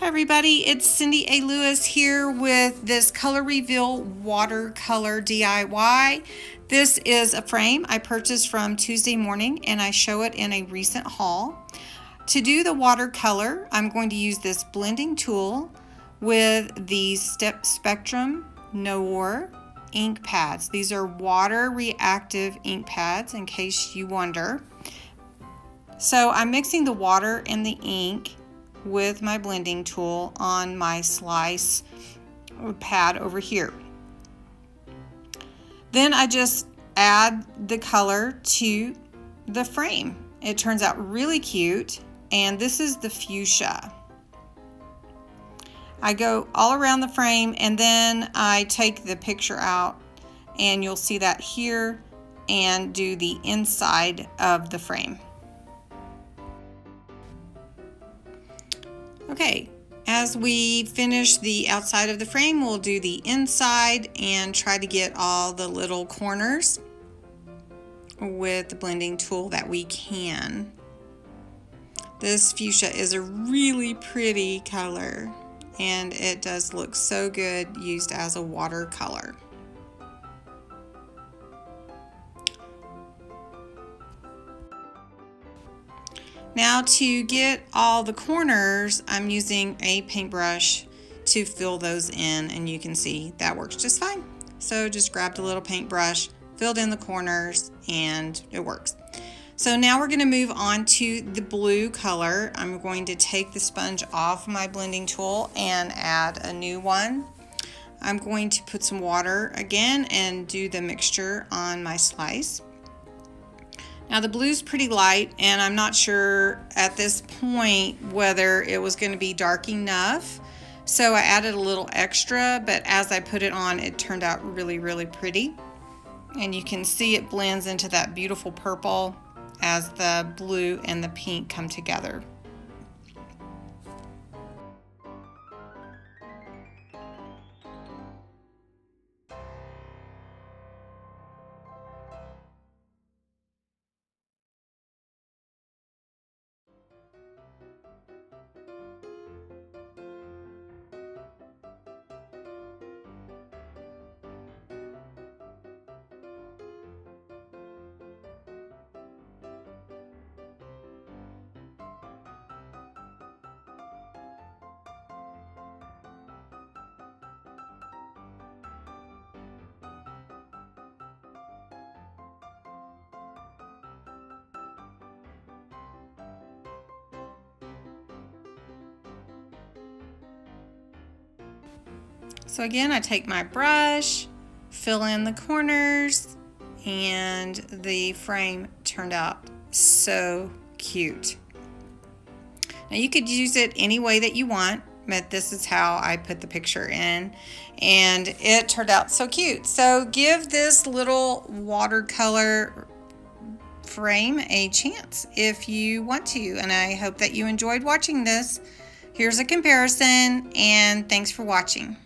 Hi everybody, it's Cindy A. Lewis here with this Color Reveal Watercolor DIY. This is a frame I purchased from Tuesday Morning and I show it in a recent haul. To do the watercolor, I'm going to use this blending tool with the Spectrum Noir Ink Pads. These are water reactive ink pads in case you wonder. So I'm mixing the water and the ink with my blending tool on my slice pad over here. Then I just add the color to the frame. It turns out really cute, and this is the fuchsia. I go all around the frame and then I take the picture out, and you'll see that here, and do the inside of the frame. Okay, as we finish the outside of the frame, we'll do the inside and try to get all the little corners with the blending tool that we can. This fuchsia is a really pretty color, and it does look so good used as a watercolor. Now to get all the corners, I'm using a paintbrush to fill those in, and you can see that works just fine. So just grabbed a little paintbrush, filled in the corners, and it works. So now we're going to move on to the blue color. I'm going to take the sponge off my blending tool and add a new one. I'm going to put some water again and do the mixture on my slice. Now the blue's pretty light, and I'm not sure at this point whether it was going to be dark enough, so I added a little extra, but as I put it on, it turned out really pretty. And you can see it blends into that beautiful purple as the blue and the pink come together. So again, I take my brush, fill in the corners, and the frame turned out so cute. Now you could use it any way that you want, but this is how I put the picture in, and it turned out so cute. So give this little watercolor frame a chance if you want to, and I hope that you enjoyed watching this. Here's a comparison, and thanks for watching.